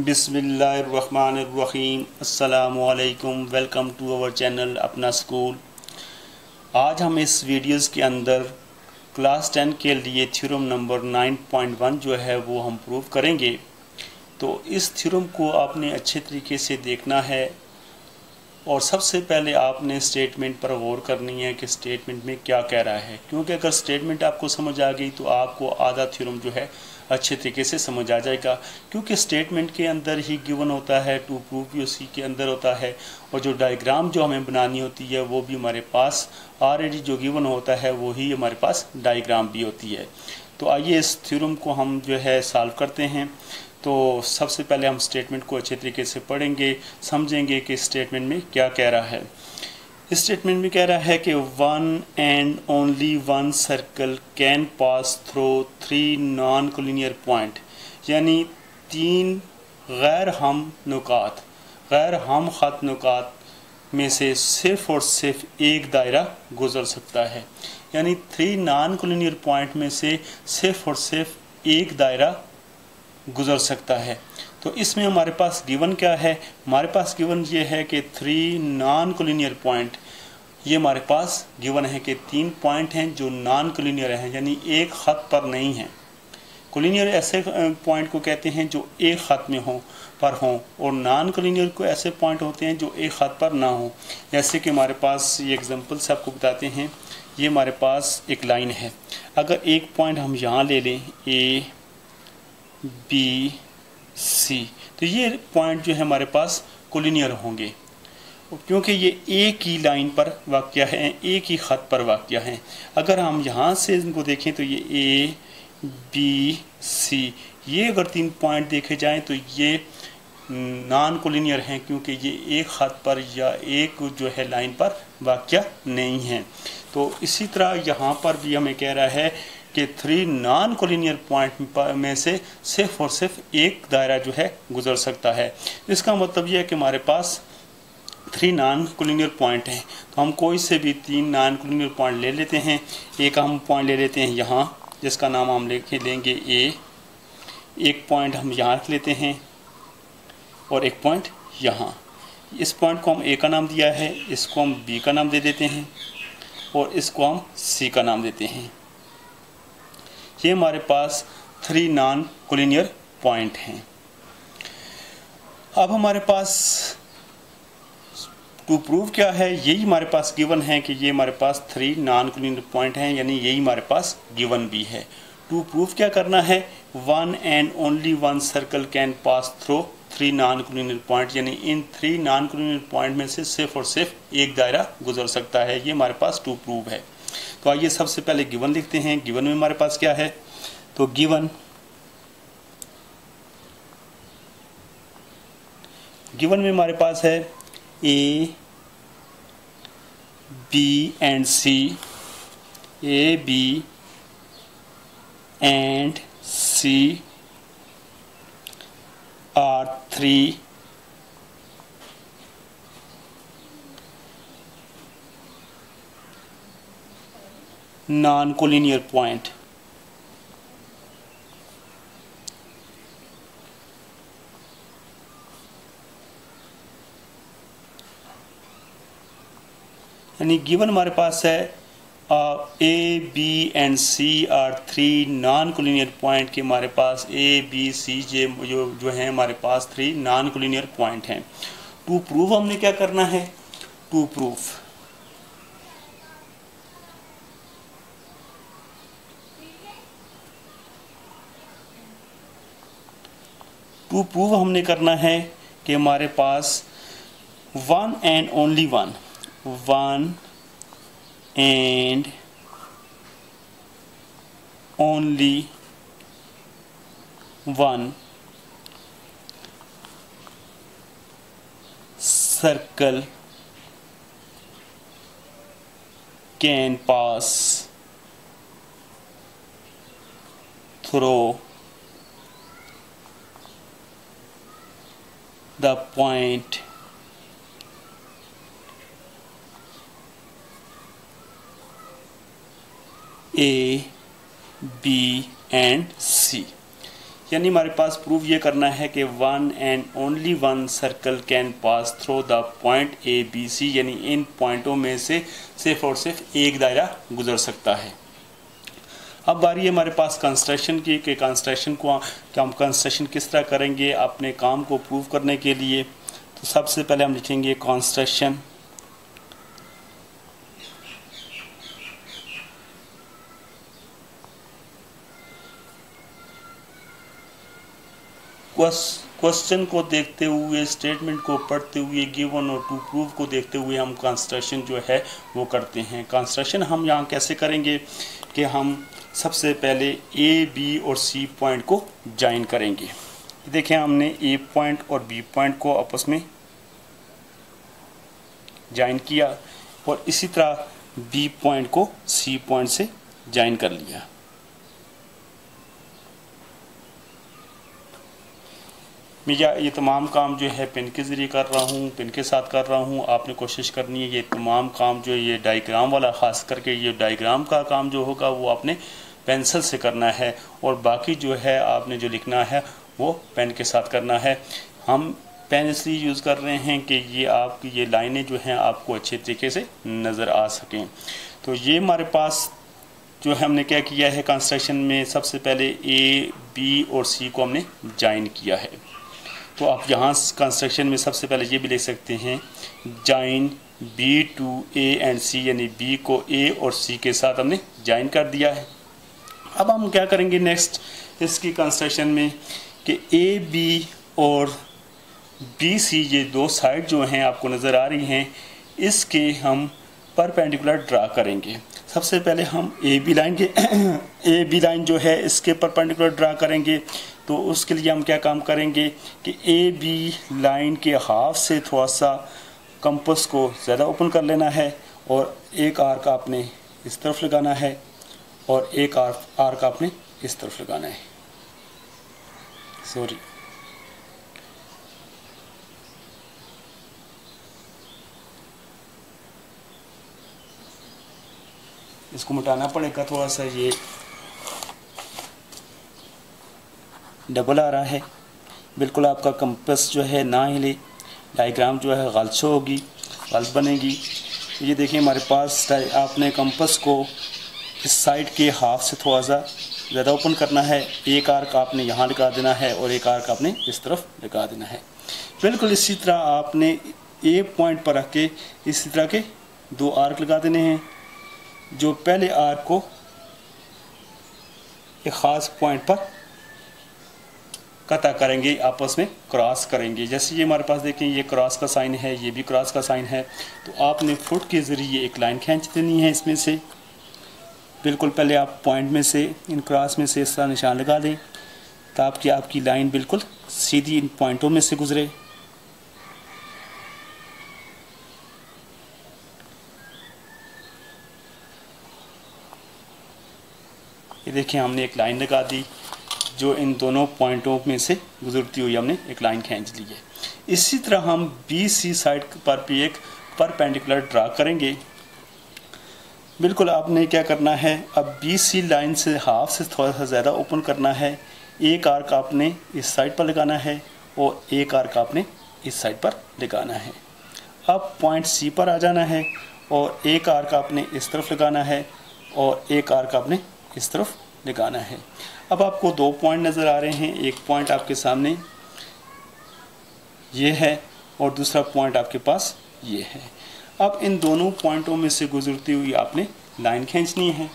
बिस्मिल्लाहिर्रहमानिर्रहीम। अस्सलामुअलैकुम। Welcome to our channel अपना स्कूल। आज हम इस वीडियोस के अंदर क्लास 10 के लिए थ्योरम नंबर 9.1 जो है वो हम प्रूव करेंगे। तो इस थ्योरम को आपने अच्छे तरीके से देखना है और सबसे पहले आपने स्टेटमेंट पर गौर करनी है कि स्टेटमेंट में क्या कह रहा है, क्योंकि अगर स्टेटमेंट आपको समझ आ गई तो आपको आधा थ्योरम जो है अच्छे तरीके से समझ आ जाएगा, क्योंकि स्टेटमेंट के अंदर ही गिवन होता है, टू प्रूव भी उसी के अंदर होता है और जो डायग्राम जो हमें बनानी होती है वो भी हमारे पास ऑलरेडी जो गिवन होता है वही हमारे पास डायग्राम भी होती है। तो आइए इस थ्योरम को हम जो है सॉल्व करते हैं। तो सबसे पहले हम स्टेटमेंट को अच्छे तरीके से पढ़ेंगे, समझेंगे कि स्टेटमेंट में क्या कह रहा है। इस स्टेटमेंट में कह रहा है कि one and only one circle can pass through 3 non collinear point, यानी 3 गैर हम खत नुकात में से सिर्फ और सिर्फ एक दायरा गुजर सकता है। यानी 3 नॉन कोलिनियर पॉइंट में से सिर्फ और सिर्फ एक दायरा गुजर सकता है। तो इसमें हमारे पास गिवन क्या है? हमारे पास गिवन ये है कि 3 नॉन कोलिनियर पॉइंट, ये हमारे पास गिवन है कि 3 पॉइंट हैं जो नॉन कोलिनियर हैं, यानी एक खत पर नहीं हैं। कोलिनियर ऐसे पॉइंट को कहते हैं जो एक खत में हों और नॉन कोलिनियर को ऐसे पॉइंट होते हैं जो एक खत पर ना हो। जैसे कि हमारे पास ये एग्जांपल से आपको बताते हैं। ये हमारे पास एक लाइन है, अगर एक पॉइंट हम यहाँ ले लें A B C, तो ये पॉइंट जो है हमारे पास कोलिनियर होंगे, क्योंकि ये एक ही लाइन पर वाक़या है, एक ही ख़त पर वाक़या है। अगर हम यहाँ से इनको देखें तो ये A B C, ये अगर 3 पॉइंट देखे जाएं तो ये नॉन कोलिनियर हैं, क्योंकि ये एक ख़त पर या एक जो है लाइन पर वाक़या नहीं है। तो इसी तरह यहाँ पर भी हमें कह रहा है कि 3 नॉन कोलिनियर पॉइंट में से सिर्फ और सिर्फ एक दायरा जो है गुजर सकता है। इसका मतलब यह है कि हमारे पास 3 नॉन कोलिनियर पॉइंट हैं, तो हम कोई से भी 3 नॉन कोलिनियर पॉइंट ले लेते हैं। एक हम पॉइंट ले लेते हैं यहाँ, जिसका नाम हम लेंगे A। एक पॉइंट हम यहाँ रख लेते हैं और एक पॉइंट यहाँ। इस पॉइंट को हम A का नाम दिया है, इसको हम B का नाम दे देते हैं और इसको हम C का नाम देते हैं। ये हमारे पास 3 नॉन कोलिनियर पॉइंट हैं। अब हमारे पास टू प्रूव क्या है, यही हमारे पास गिवन है कि ये हमारे पास 3 नॉन कोलिनियर पॉइंट हैं, यानी यही हमारे पास गिवन भी है। टू प्रूव क्या करना है? One and only one circle can pass through 3 non collinear point, यानी इन 3 नॉन कोलिनियर पॉइंट में से सिर्फ और सिर्फ एक दायरा गुजर सकता है। ये हमारे पास टू प्रूव है। तो आइए सबसे पहले गिवन लिखते हैं। गिवन में हमारे पास क्या है? तो गिवन में हमारे पास है A B and C, A B and C are 3 non-collinear point. यानी गिवन हमारे पास है A B and C are 3 non collinear point के हमारे पास A B C जो हैं हमारे पास 3 नॉन कोलिनियर पॉइंट हैं। टू प्रूव हमने क्या करना है? टू प्रूव हमने करना है कि हमारे पास one and only one circle can pass through the point A, B and C। यानी हमारे पास प्रूव ये करना है कि one and only one circle can pass through the point A B C, यानी इन पॉइंटों में से सिर्फ और सिर्फ एक दायरा गुजर सकता है। अब बारी है हमारे पास कंस्ट्रक्शन की, कि कंस्ट्रक्शन को हम कंस्ट्रक्शन किस तरह करेंगे अपने काम को प्रूव करने के लिए। तो सबसे पहले हम लिखेंगे कंस्ट्रक्शन क्वेश्चन को देखते हुए, स्टेटमेंट को पढ़ते हुए, गिवन और टू प्रूव को देखते हुए हम कंस्ट्रक्शन जो है वो करते हैं। कंस्ट्रक्शन हम यहाँ कैसे करेंगे कि हम सबसे पहले ए बी और सी पॉइंट को ज्वाइन करेंगे। देखें हमने ए पॉइंट और बी पॉइंट को आपस में ज्वाइन किया और इसी तरह बी पॉइंट को सी पॉइंट से ज्वाइन कर लिया। मैं ये तमाम काम जो है पेन के ज़रिए कर रहा हूँ, पेन के साथ कर रहा हूँ। आपने कोशिश करनी है ये तमाम काम जो ये डायग्राम वाला, ख़ास करके ये डायग्राम का काम जो होगा वो आपने पेंसिल से करना है और बाकी जो है आपने जो लिखना है वो पेन के साथ करना है। हम पेन इसलिए यूज़ कर रहे हैं कि ये आपकी ये लाइनें जो हैं आपको अच्छे तरीके से नज़र आ सकें। तो ये हमारे पास जो है हमने क्या किया है कंस्ट्रक्शन में, सबसे पहले ए बी और सी को हमने ज्वाइन किया है। तो आप यहाँ कंस्ट्रक्शन में सबसे पहले ये भी लिख सकते हैं join B to A and C, यानी बी को ए और सी के साथ हमने ज्वाइन कर दिया है। अब हम क्या करेंगे नेक्स्ट इसकी कंस्ट्रक्शन में कि ए बी और बी सी ये दो साइड जो हैं आपको नज़र आ रही हैं, इसके हम परपेंडिकुलर ड्रा करेंगे। सबसे पहले हम ए बी लाइन के ए बी लाइन जो है इसके परपेंडिकुलर ड्रा करेंगे। तो उसके लिए हम क्या काम करेंगे कि ए बी लाइन के हाफ से थोड़ा सा कंपास को ज़्यादा ओपन कर लेना है और एक आर्क आपने इस तरफ लगाना है और एक आर्क आपने इस तरफ लगाना है। सॉरी, इसको मिटाना पड़ेगा, थोड़ा सा ये डबल आ रहा है। बिल्कुल आपका कंपास जो है ना हिले, डायग्राम जो है गलत शो होगी, गलत बनेगी। ये देखिए हमारे पास आपने कंपास को इस साइड के हाफ से थोड़ा सा ज़्यादा ओपन करना है। एक आर्क आपने यहाँ लगा देना है और एक आर्क आपने इस तरफ लगा देना है। बिल्कुल इसी तरह आपने ए पॉइंट पर रख के इसी तरह के दो आर्क लगा देने हैं। जो पहले आर्क को एक ख़ास पॉइंट पर कता करेंगे, आपस में क्रॉस करेंगे। जैसे ये हमारे पास देखें ये क्रॉस का साइन है, ये भी क्रॉस का साइन है। तो आपने फुट के ज़रिए एक लाइन खींच देनी है इसमें से। बिल्कुल पहले आप पॉइंट में से इन क्रॉस में से इस तरह निशान लगा दें ताकि आपकी लाइन बिल्कुल सीधी इन पॉइंटों में से गुजरे। ये देखिए हमने एक लाइन लगा दी जो इन दोनों पॉइंटों में से गुजरती हुई हमने एक लाइन खींच ली है। इसी तरह हम बी सी साइड पर भी एक परपेंडिकुलर ड्रा करेंगे। बिल्कुल आपने क्या करना है, अब बी सी लाइन से हाफ से थोड़ा सा ज़्यादा ओपन करना है। एक आर्क आपने इस साइड पर लगाना है और एक आर्क आपने इस साइड पर लगाना है। अब पॉइंट सी पर आ जाना है और एक आर्क आपने इस तरफ लगाना है और एक आर्क आपने इस तरफ लगाना है। अब आपको दो पॉइंट नज़र आ रहे हैं, एक पॉइंट आपके सामने ये है और दूसरा पॉइंट आपके पास ये है। अब इन दोनों पॉइंटों में से गुजरती हुई आपने लाइन खींचनी है।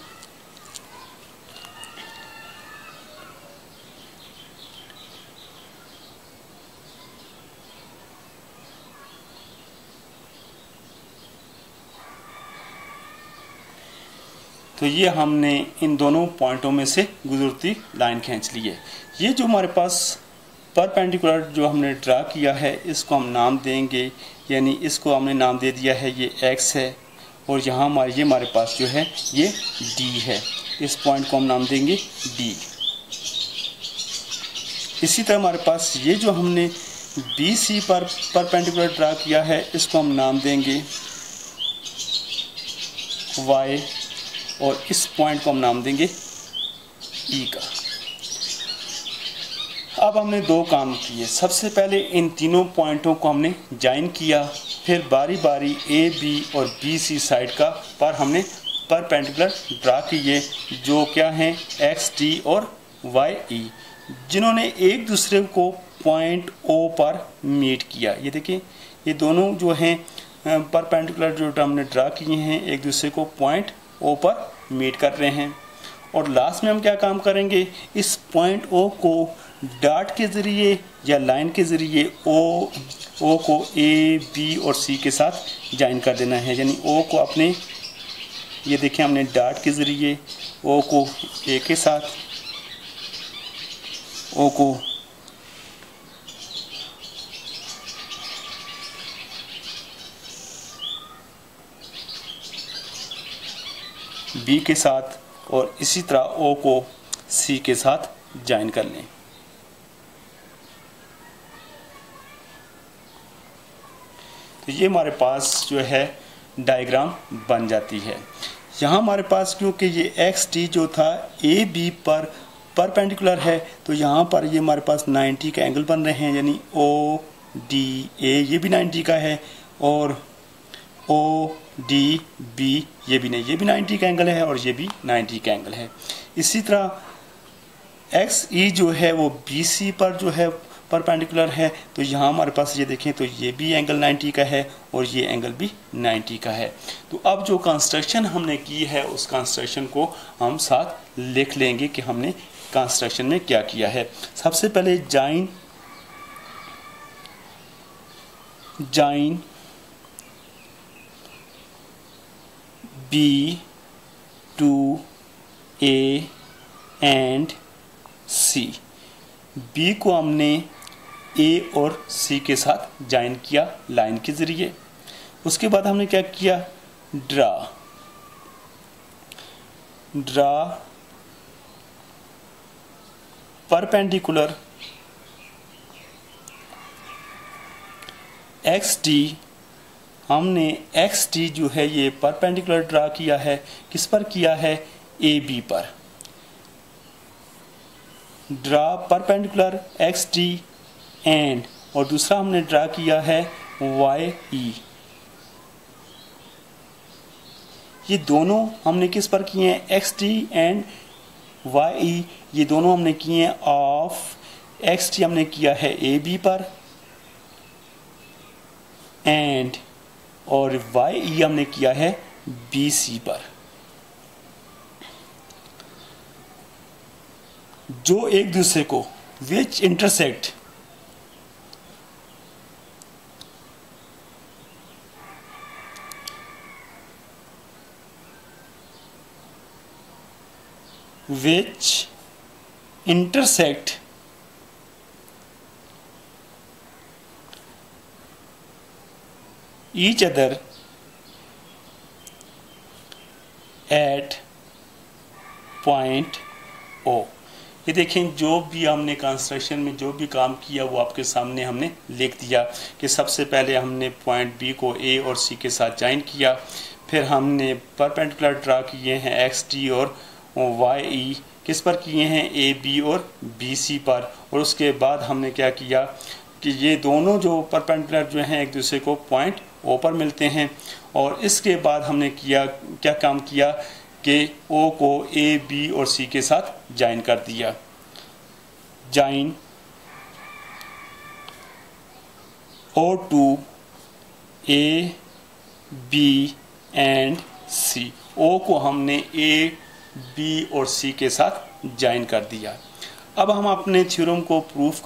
तो ये हमने इन दोनों पॉइंटों में से गुजरती लाइन खींच ली है। ये जो हमारे पास परपेंडिकुलर जो हमने ड्रा किया है इसको हम नाम देंगे, यानी इसको हमने नाम दे दिया है ये x है और यहाँ ये हमारे पास जो है ये d है। इस पॉइंट को हम नाम देंगे d। इसी तरह हमारे पास ये जो हमने BC पर परपेंडिकुलर ड्रा किया है इसको हम नाम देंगे y और इस पॉइंट को हम नाम देंगे E का। अब हमने दो काम किए। सबसे पहले इन तीनों पॉइंटों को हमने ज्वाइन किया, फिर बारी बारी ए बी और बी सी साइड का पर हमने परपेंडिकुलर ड्रा किए, जो क्या हैं एक्स टी और वाई ई, जिन्होंने एक दूसरे को पॉइंट ओ पर मीट किया। ये देखिए, ये दोनों जो हैं परपेंडिकुलर जो हमने ड्रा किए हैं एक दूसरे को पॉइंट ओ पर मीट कर रहे हैं। और लास्ट में हम क्या काम करेंगे, इस पॉइंट ओ को डॉट के ज़रिए या लाइन के ज़रिए ओ को ए बी और सी के साथ ज्वाइन कर देना है। यानी ओ को अपने, ये देखें हमने डॉट के ज़रिए ओ को ए के साथ, ओ को बी के साथ और इसी तरह ओ को सी के साथ ज्वाइन कर लें। तो ये हमारे पास जो है डायग्राम बन जाती है। यहाँ हमारे पास क्योंकि ये एक्स टी जो था ए बी पर परपेंडिकुलर है, तो यहाँ पर ये हमारे पास 90 का एंगल बन रहे हैं। यानी ओ डी ए ये भी 90 का है और ओ डी बी ये भी नहीं, ये भी 90 का एंगल है और ये भी 90 का एंगल है। इसी तरह एक्स ई जो है वो बी सी पर जो है परपेंडिकुलर है, तो यहाँ हमारे पास ये देखें तो ये भी एंगल 90 का है और ये एंगल भी 90 का है। तो अब जो कंस्ट्रक्शन हमने की है उस कंस्ट्रक्शन को हम साथ लिख लेंगे कि हमने कंस्ट्रक्शन में क्या किया है। सबसे पहले join B to A and C, B को हमने ए और सी के साथ ज्वाइन किया लाइन के ज़रिए। उसके बाद हमने क्या किया, ड्रा परपेंडिकुलर एक्स टी, हमने एक्स टी जो है ये परपेंडिकुलर ड्रा किया है, किस पर किया है, ए बी पर। Draw perpendicular x T and, और दूसरा हमने ड्रा किया है वाई ई। ये दोनों हमने किस पर किए हैं, एक्स टी एंड वाई ई, ये दोनों हमने किए हैं ऑफ एक्स टी हमने किया है ए बी पर एंड, और वाई ई हमने किया है बी सी पर। जो एक दूसरे को विच intersect each other at point O। ये देखें, जो भी हमने कंस्ट्रक्शन में जो भी काम किया वो आपके सामने हमने लिख दिया कि सबसे पहले हमने पॉइंट बी को ए और सी के साथ ज्वाइन किया, फिर हमने परपेंडिकुलर ड्रा किए हैं एक्स टी और वाई ई, किस पर किए हैं, ए बी और बी सी पर। और उसके बाद हमने क्या किया कि ये दोनों जो परपेंडिकुलर जो हैं एक दूसरे को पॉइंट ओ पर मिलते हैं। और इसके बाद हमने क्या काम किया कि ओ को ए बी और सी के साथ ज्वाइन कर दिया। Join O to A B and C, O को हमने ए बी और सी के साथ ज्वाइन कर दिया। अब हम अपने थ्योरम को प्रूफ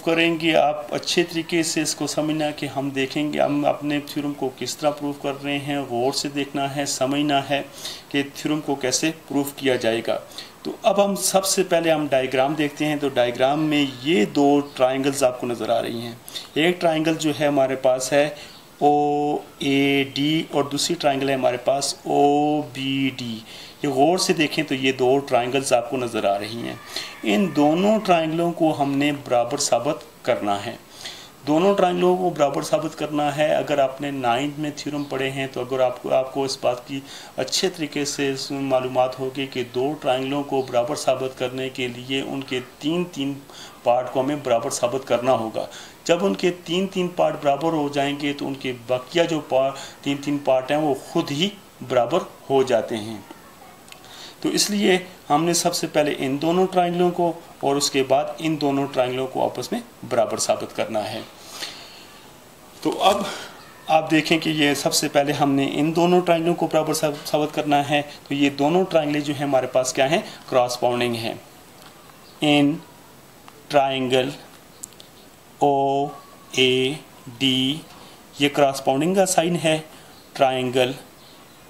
करेंगे। आप अच्छे तरीके से इसको समझना कि हम देखेंगे हम अपने थ्योरम को किस तरह प्रूफ कर रहे हैं, गौर से देखना है, समझना है कि थ्योरम को कैसे प्रूफ किया जाएगा। तो अब हम सबसे पहले हम डायग्राम देखते हैं। तो डायग्राम में ये दो ट्राइंगल्स आपको नज़र आ रही हैं। एक ट्राइंगल जो है हमारे पास है ओ ए डी और दूसरी ट्राइंगल है हमारे पास ओ बी डी। ये गौर से देखें तो ये दो ट्राइंगल्स आपको नज़र आ रही हैं। इन दोनों ट्राइंगलों को हमने बराबर साबित करना है। दोनों ट्रायंगलों को बराबर साबित करना है। अगर आपने 9th में थ्योरम पढ़े हैं तो अगर आपको इस बात की अच्छे तरीके से मालूमात होगी कि दो ट्रायंगलों को बराबर साबित करने के लिए उनके तीन पार्ट को हमें बराबर साबित करना होगा। जब उनके तीन पार्ट बराबर हो जाएंगे तो उनके बाकिया जो तीन पार्ट हैं वो खुद ही बराबर हो जाते हैं। तो इसलिए हमने सबसे पहले इन दोनों ट्रायंगलों को और उसके बाद इन दोनों ट्रायंगलों को आपस में बराबर साबित करना है। तो अब आप देखें कि ये सबसे पहले हमने इन दोनों ट्रायंगलों को बराबर साबित करना है। तो ये दोनों ट्रायंगलें जो है हमारे पास क्या हैं, क्रॉसपोंडिंग है। इन ट्रायंगल ओ ए डी, ये क्रॉसपोंडिंग का साइन है। ट्रायंगल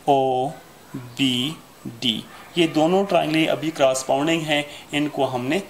ओ बी डी, ये दोनों ट्रायंगलें अभी क्रॉसपोंडिंग हैं, इनको हमने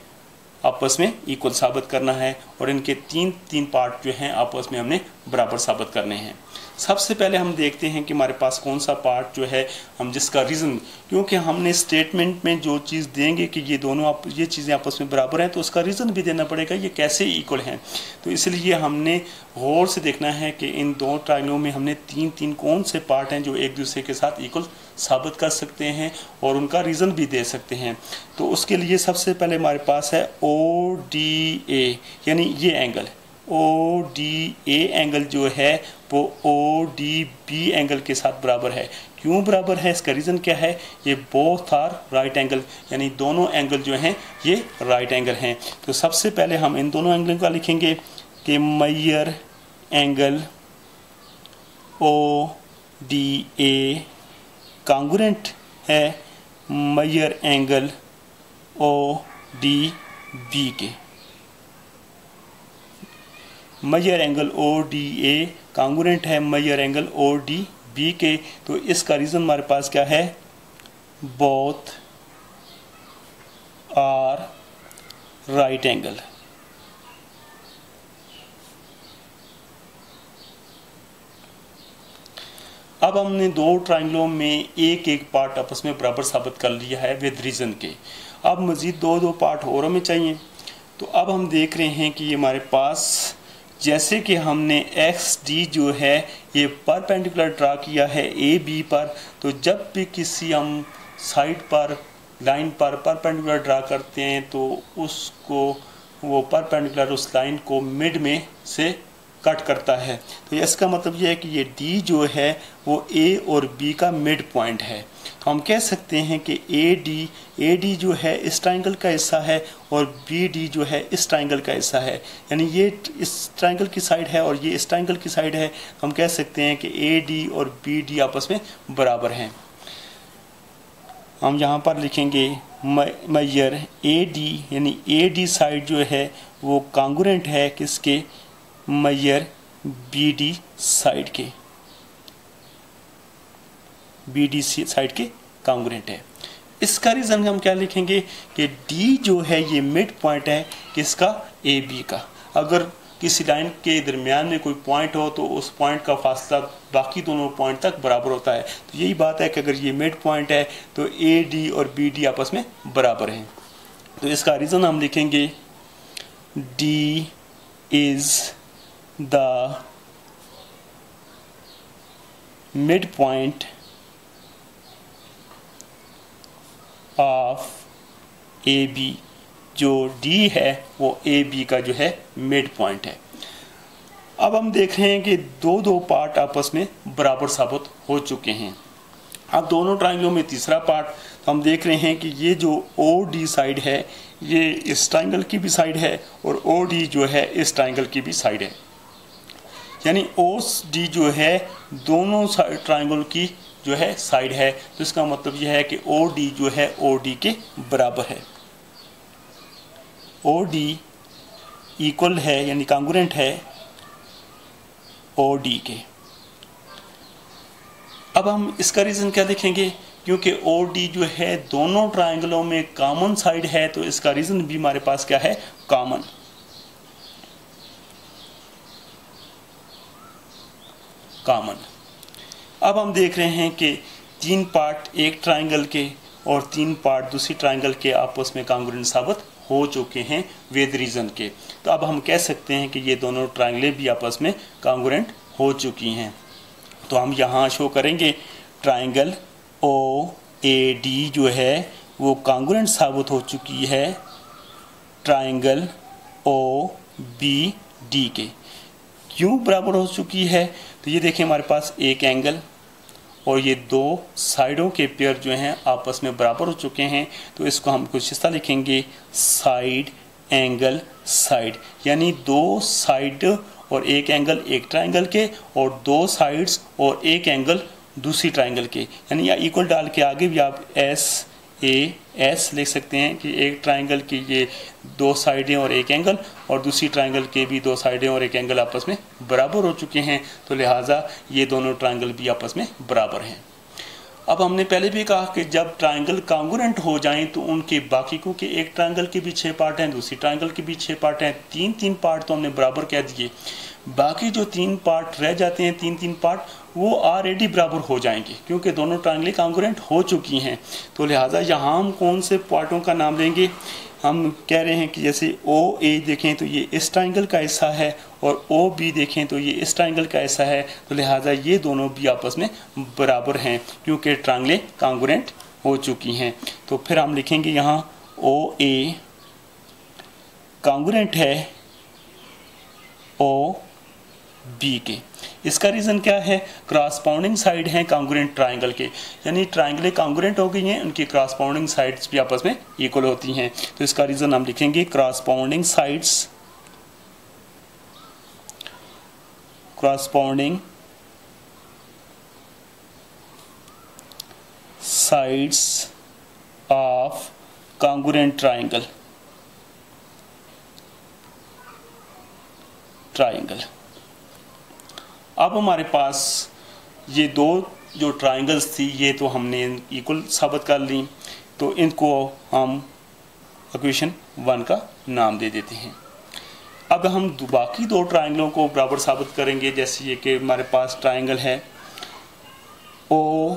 आपस में इक्वल साबित करना है और इनके तीन पार्ट जो हैं आपस में हमने बराबर साबित करने हैं। सबसे पहले हम देखते हैं कि हमारे पास कौन सा पार्ट जो है हम जिसका रीज़न, क्योंकि हमने स्टेटमेंट में जो चीज़ देंगे कि ये दोनों ये चीज़ें आपस में बराबर हैं तो उसका रीज़न भी देना पड़ेगा ये कैसे इक्वल हैं। तो इसलिए हमने गौर से देखना है कि इन दो ट्रायंगलों में हमने तीन कौन से पार्ट हैं जो एक दूसरे के साथ इक्वल साबित कर सकते हैं और उनका रीज़न भी दे सकते हैं। तो उसके लिए सबसे पहले हमारे पास है ओ डी ए, यानी ये angle O D A angle जो है वो ओ डी बी एंगल के साथ बराबर है। क्यों बराबर है, इसका रीज़न क्या है, ये बोथ आर राइट एंगल, यानी दोनों एंगल जो हैं ये राइट एंगल हैं। तो सबसे पहले हम इन दोनों एंगल का लिखेंगे कि major angle O D A congruent है major angle O D B के। Major angle O D A congruent है major angle O D B के। तो इसका रीज़न हमारे पास क्या है, बोथ आर राइट एंगल। अब हमने दो ट्रायंगलों में एक पार्ट आपस में बराबर साबित कर लिया है विद रीज़न के। अब मज़ीद दो पार्ट और हमें चाहिए। तो अब हम देख रहे हैं कि ये हमारे पास जैसे कि हमने एक्स डी जो है ये परपेंडिकुलर ड्रा किया है ए बी पर, तो जब भी किसी हम साइड पर लाइन पर परपेंडिकुलर ड्रा करते हैं तो उसको वो परपेंडिकुलर उस लाइन को मिड में से कट करता है। तो इसका मतलब ये है कि ये डी जो है वो ए और बी का मिड पॉइंट है। तो हम कह सकते हैं कि ए डी जो है इस ट्रायंगल का हिस्सा है और बी डी जो है इस ट्रायंगल का हिस्सा है, यानी ये इस ट्रायंगल की साइड है और ये इस ट्रायंगल की साइड है। हम कह सकते हैं कि ए डी और बी डी आपस में बराबर हैं। हम यहाँ पर लिखेंगे मेजर ए डी, यानी ए डी साइड जो है वो कॉन्ग्रुएंट है किसके, मेजर बी डी साइड के, बी डी साइड के कॉन्ग्रुएंट है। इसका रीज़न हम क्या लिखेंगे कि डी जो है ये मिड पॉइंट है किसका, ए बी का। अगर किसी लाइन के दरमियान में कोई पॉइंट हो तो उस पॉइंट का फासला बाकी दोनों पॉइंट तक बराबर होता है। तो यही बात है कि अगर ये मिड पॉइंट है तो ए डी और बी डी आपस में बराबर हैं। तो इसका रीज़न हम लिखेंगे D is the mid point of A B, जो डी है वो ए बी का जो है मिड पॉइंट है। अब हम देख रहे हैं कि दो पार्ट आपस में बराबर साबित हो चुके हैं। अब दोनों ट्रायंगलों में तीसरा पार्ट, तो हम देख रहे हैं कि ये जो ओ डी साइड है ये इस ट्रायंगल की भी साइड है और ओ डी जो है इस ट्रायंगल की भी साइड है, यानी ओ डी जो है दोनों ट्रायंगल की जो है साइड है। तो इसका मतलब यह है कि ओ डी जो है ओ डी के बराबर है, ओ डी इक्वल है यानी कॉन्ग्रुएंट है ओ डी के। अब हम इसका रीज़न क्या देखेंगे, क्योंकि ओ डी जो है दोनों ट्रायंगलों में कॉमन साइड है तो इसका रीज़न भी हमारे पास क्या है, कॉमन। अब हम देख रहे हैं कि तीन पार्ट एक ट्रायंगल के और तीन पार्ट दूसरी ट्रायंगल के आपस में कॉन्ग्रुएंट साबित हो चुके हैं विद रीजन के। तो अब हम कह सकते हैं कि ये दोनों ट्रायंगलें भी आपस में कॉन्ग्रुएंट हो चुकी हैं। तो हम यहाँ शो करेंगे ट्रायंगल ओ ए डी जो है वो कॉन्ग्रुएंट साबित हो चुकी है ट्रायंगल ओ बी डी के। क्यों बराबर हो चुकी है? तो ये देखिए हमारे पास एक एंगल और ये दो साइडों के पेयर जो हैं आपस में बराबर हो चुके हैं। तो इसको हम कुछ इस तरह लिखेंगे साइड एंगल साइड, यानी दो साइड और एक एंगल एक ट्रायंगल के और दो साइड्स और एक एंगल दूसरी ट्रायंगल के, यानी या इक्वल डाल के आगे भी आप एस ए एस लिख सकते हैं कि एक ट्रायंगल की ये दो साइडें और एक एंगल और दूसरी ट्रायंगल के भी दो साइडें और एक एंगल आपस में बराबर हो चुके हैं। तो लिहाजा ये दोनों ट्रायंगल भी आपस में बराबर हैं। अब हमने पहले भी कहा कि जब ट्रायंगल कॉन्ग्रुएंट हो जाएं तो उनके बाकी, क्योंकि एक ट्रायंगल के भी 6 पार्ट हैं, दूसरी ट्रायंगल के भी 6 पार्ट हैं, तीन पार्ट तो हमने बराबर कह दिए, बाकी जो 3 पार्ट रह जाते हैं, तीन पार्ट, वो ऑलरेडी बराबर हो जाएंगे क्योंकि दोनों ट्रायंगलें कॉन्ग्रुएंट हो चुकी हैं। तो लिहाजा यहाँ हम कौन से पार्टों का नाम लेंगे? हम कह रहे हैं कि जैसे ओ ए देखें तो ये इस ट्रायंगल का हिस्सा है और ओ बी देखें तो ये इस ट्रायंगल का हिस्सा है। तो लिहाजा ये दोनों भी आपस में बराबर हैं क्योंकि ट्रायंगलें कॉन्ग्रुएंट हो चुकी हैं। तो फिर हम लिखेंगे यहाँ ओ ए कॉन्ग्रुएंट है ओ बी के। इसका रीज़न क्या है? क्रॉसपाउंडिंग साइड हैं कॉन्ग्रुएंट ट्रायंगल के, यानी ट्रायंगलें कॉन्ग्रुएंट हो गई हैं, उनकी क्रॉसपाउंडिंग साइड्स भी आपस में इक्वल होती हैं। तो इसका रीज़न हम लिखेंगे क्रॉसपाउंडिंग साइड्स ऑफ कॉन्ग्रुएंट ट्रायंगल अब हमारे पास ये दो जो ट्रायंगल्स थी ये तो हमने इक्वल साबित कर ली, तो इनको हम इक्वेशन 1 का नाम दे देते हैं। अब हम बाकी दो ट्रायंगलों को बराबर साबित करेंगे, जैसे ये कि हमारे पास ट्रायंगल है ओ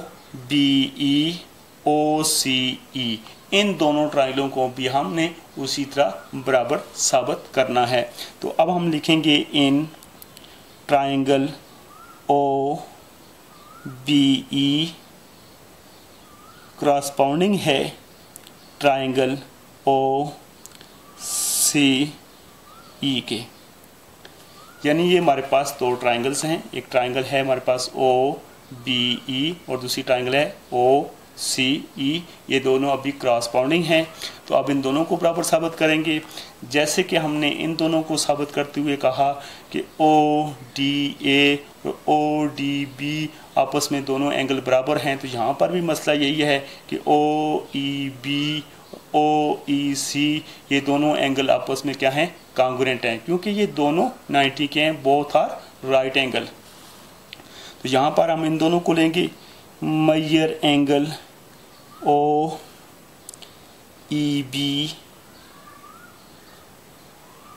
बी ई ओ सी ई, इन दोनों ट्रायंगलों को भी हमने उसी तरह बराबर साबित करना है। तो अब हम लिखेंगे इन ट्रायंगल ओ बी ई क्रॉसपाउंडिंग है ट्रायंगल ओ सी ई के, यानी ये हमारे पास दो ट्रायंगल्स हैं। एक ट्रायंगल है हमारे पास ओ बी ई और दूसरी ट्रायंगल है ओ सी ई, ये दोनों अभी क्रॉसपाउंडिंग हैं। तो अब इन दोनों को बराबर साबित करेंगे, जैसे कि हमने इन दोनों को साबित करते हुए कहा कि ओ डी ए और ओ डी बी आपस में दोनों एंगल बराबर हैं। तो यहाँ पर भी मसला यही है कि ओ ई बी ओ ई सी ये दोनों एंगल आपस में क्या हैं? कॉन्ग्रुएंट हैं, क्योंकि ये दोनों 90 के हैं, बोथ आर राइट एंगल। तो यहाँ पर हम इन दोनों को लेंगे measure angle O E B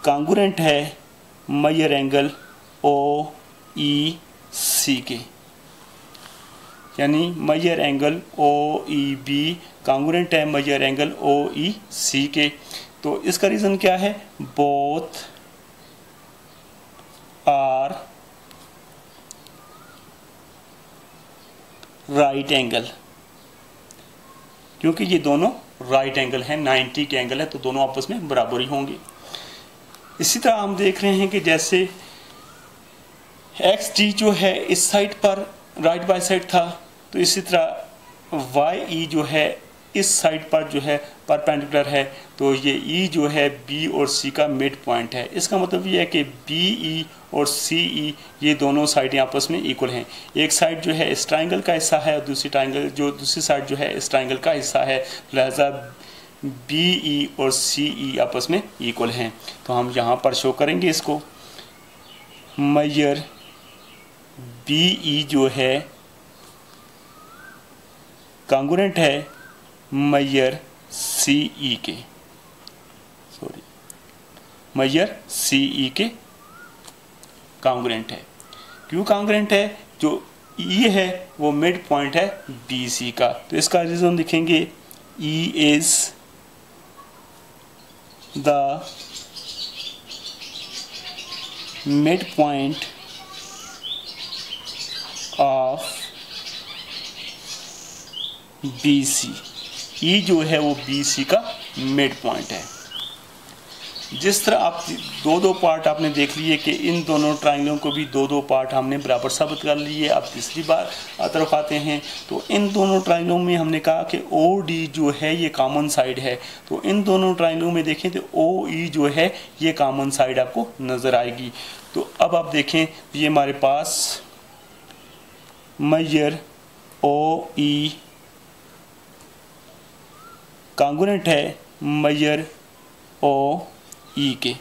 congruent है major angle O E C के, यानी measure angle O E B congruent है major angle O E C के। तो इसका रीज़न क्या है? बोथ आर राइट एंगल, क्योंकि ये दोनों राइट एंगल हैं, 90 के एंगल है, तो दोनों आपस में बराबर ही होंगे। इसी तरह हम देख रहे हैं कि जैसे एक्स डी जो है इस साइड पर राइट बाय साइड था, तो इसी तरह वाई ई जो है इस साइड पर जो है परपेंडिकुलर है, तो ये ई जो है बी और सी का मिड पॉइंट है। इसका मतलब ये है कि बी ई और सी ई ये दोनों साइडें आपस में इक्वल हैं। एक साइड जो है इस ट्रायंगल का हिस्सा है और दूसरी साइड जो है इस ट्रायंगल का हिस्सा है, लिहाजा बी ई और सी ई आपस में इक्वल हैं। तो हम यहाँ पर शो करेंगे इसको, मेजर बी ई जो है कॉन्ग्रुएंट है मेजर सी ई के, मेजर सी ई के कॉन्ग्रुएंट है। क्यों कॉन्ग्रुएंट है? जो ई है वो मिड पॉइंट है बी सी का, तो इसका रीज़न लिखेंगे E is the mid point of BC। ई जो है वो BC का मिड पॉइंट है। जिस तरह आप दो पार्ट आपने देख लिए कि इन दोनों ट्राइंगलों को भी दो पार्ट हमने बराबर साबित कर लिए। अब तीसरी बार तरफ आते हैं तो इन दोनों ट्राइंगलों में हमने कहा कि OD जो है ये कॉमन साइड है। तो इन दोनों ट्राइंगलों में देखें तो OE जो है ये कॉमन साइड आपको नज़र आएगी। तो अब आप देखें ये हमारे पास मेजर OE कॉन्ग्रुएंट है मेजर OE के,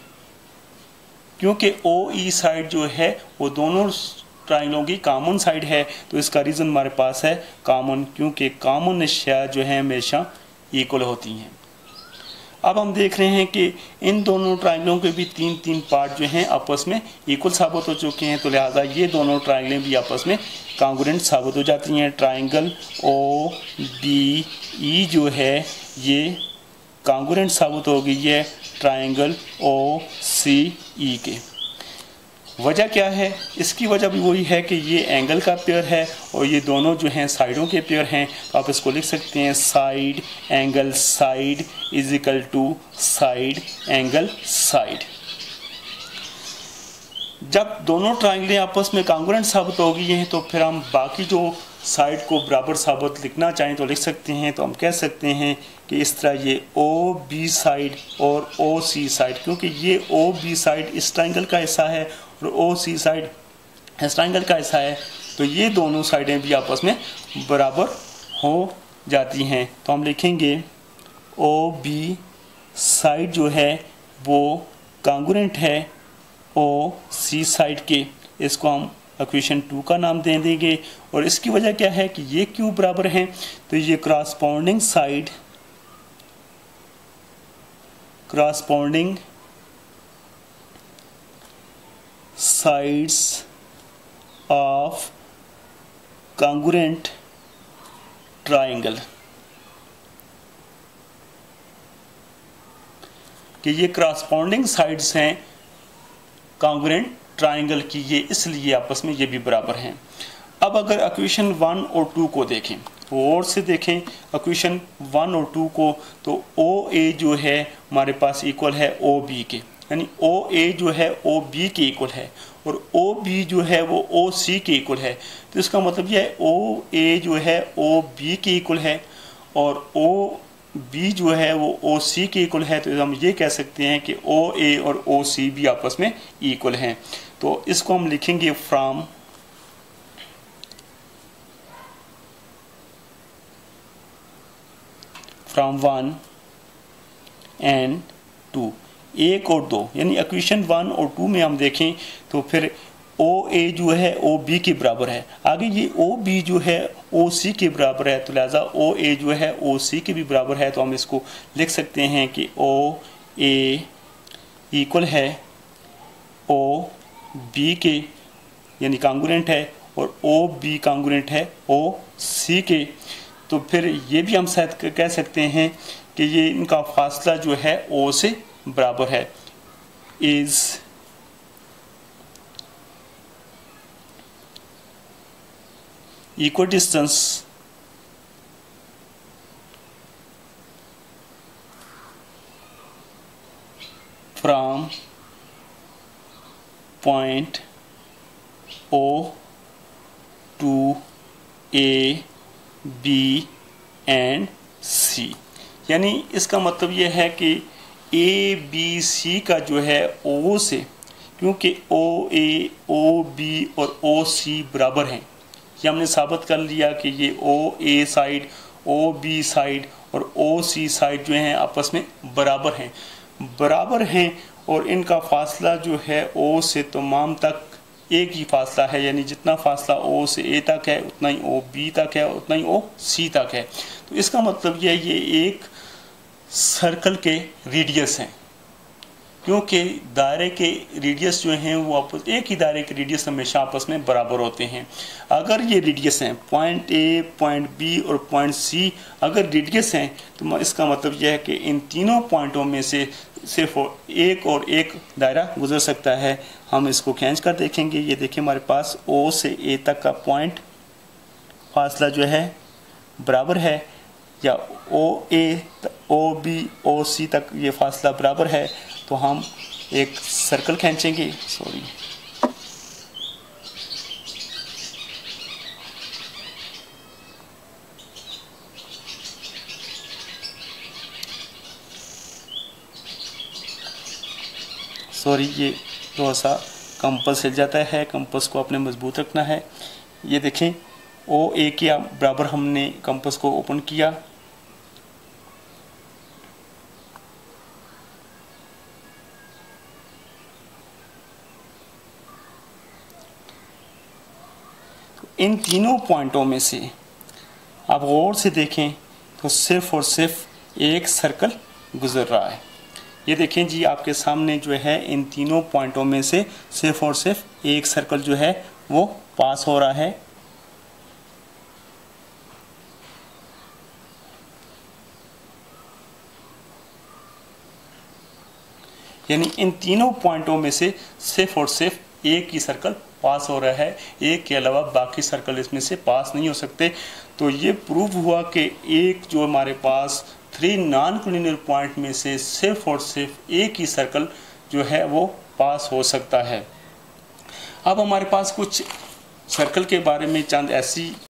क्योंकि OE साइड जो है वो दोनों ट्राइंगलों की कॉमन साइड है। तो इसका रीज़न हमारे पास है कॉमन, क्योंकि कॉमन अशिया जो है हमेशा इक्वल होती हैं। अब हम देख रहे हैं कि इन दोनों ट्राइंगलों के भी तीन पार्ट जो हैं आपस में इक्वल साबित हो चुके हैं। तो लिहाजा ये दोनों ट्राइंगलें भी आपस में कॉन्ग्रुएंट साबित हो जाती हैं। ट्राइंगल OBE जो है ये कॉन्ग्रुएंट साबित हो गई है ट्राइंगल OCE के। वजह क्या है? इसकी वजह भी वही है कि ये एंगल का पेयर है और ये दोनों जो हैं साइडों के पेयर हैं। तो आप इसको लिख सकते हैं side angle side is equal to side angle side. जब दोनों ट्राइंगलें आपस में कॉन्ग्रुएंट साबित हो गई हैं तो फिर हम बाकी जो साइड को बराबर साबित लिखना चाहें तो लिख सकते हैं। तो हम कह सकते हैं कि इस तरह ये OB साइड और OC साइड, क्योंकि ये OB साइड इस ट्राइंगल का हिस्सा है और OC साइड इस ट्राइंगल का हिस्सा है, तो ये दोनों साइडें भी आपस में बराबर हो जाती हैं। तो हम लिखेंगे OB साइड जो है वो कॉन्ग्रुएंट है OC साइड के। इसको हम इक्वेशन 2 का नाम दे देंगे। और इसकी वजह क्या है कि ये क्यों बराबर हैं? तो ये corresponding sides of congruent triangle, कि ये क्रॉसपोंडिंग साइड्स हैं कॉन्ग्रुएंट ट्राइंगल की, ये इसलिए आपस में ये भी बराबर हैं। अब अगर इक्वेशन 1 और 2 को देखें, और से देखें इक्वेशन 1 और 2 को, तो OA जो है हमारे पास इक्वल है OB के, यानी OA जो है OB के इक्वल है और OB जो है वो OC के इक्वल है। तो इसका मतलब यह है OA जो है OB के इक्वल है और OB जो है वो OC के इक्वल है। तो हम ये कह सकते हैं कि OA और OC भी आपस में इक्वल हैं। तो इसको हम लिखेंगे फ्रॉम फ्रॉम 1 एंड 2, 1 और 2, यानी इक्वेशन 1 और 2 में हम देखें तो फिर OA जो है OB के बराबर है, आगे ये OB जो है OC के बराबर है, तो लिहाजा OA जो है OC के भी बराबर है। तो हम इसको लिख सकते हैं कि OA इक्वल है OB के, यानी कॉन्ग्रुएंट है, और OB कॉन्ग्रुएंट है OC के। तो फिर ये भी हम शायद कह सकते हैं कि ये इनका फासला जो है O से बराबर है, is equal distance from point O to A B and C। यानी इसका मतलब यह है कि ABC का जो है O से, क्योंकि OA, OB और OC बराबर हैं, ये हमने साबित कर लिया कि ये OA साइड, OB साइड और OC साइड जो हैं आपस में बराबर हैं और इनका फासला जो है O से तमाम तक एक ही फासला है, यानी जितना फासला O से A तक है उतना ही OB तक है, उतना ही OC तक है। तो इसका मतलब ये एक सर्कल के रेडियस हैं, क्योंकि दायरे के रेडियस जो हैं वो आपस एक ही दायरे के रेडियस हमेशा आपस में बराबर होते हैं। अगर ये रेडियस हैं पॉइंट ए, पॉइंट बी और पॉइंट सी, अगर रेडियस हैं तो इसका मतलब यह है कि इन तीनों पॉइंटों में से सिर्फ एक और एक दायरा गुजर सकता है। हम इसको खींच कर देखेंगे। ये देखिए हमारे पास ओ से ए तक का पॉइंट फासला जो है बराबर है, या ओ ए, ओ बी, ओ सी तक ये फासला बराबर है, तो हम एक सर्कल खींचेंगे। सॉरी ये थोड़ा सा कंपास हिल जाता है, कंपास को आपने मजबूत रखना है। ये देखें ओ ए के बराबर हमने कंपास को ओपन किया, इन तीनों पॉइंटों में से आप गौर से देखें तो सिर्फ और सिर्फ एक सर्कल गुजर रहा है। ये देखें जी आपके सामने जो है इन तीनों पॉइंटों में से सिर्फ और सिर्फ एक सर्कल जो है वो पास हो रहा है। यानी इन तीनों पॉइंटों में से सिर्फ और सिर्फ एक ही सर्कल पास हो रहा है, एक के अलावा बाकी सर्कल इसमें से पास नहीं हो सकते। तो ये प्रूव हुआ कि एक जो हमारे पास 3 नॉन कोलिनियर पॉइंट में से सिर्फ और सिर्फ एक ही सर्कल जो है वो पास हो सकता है। अब हमारे पास कुछ सर्कल के बारे में चंद ऐसी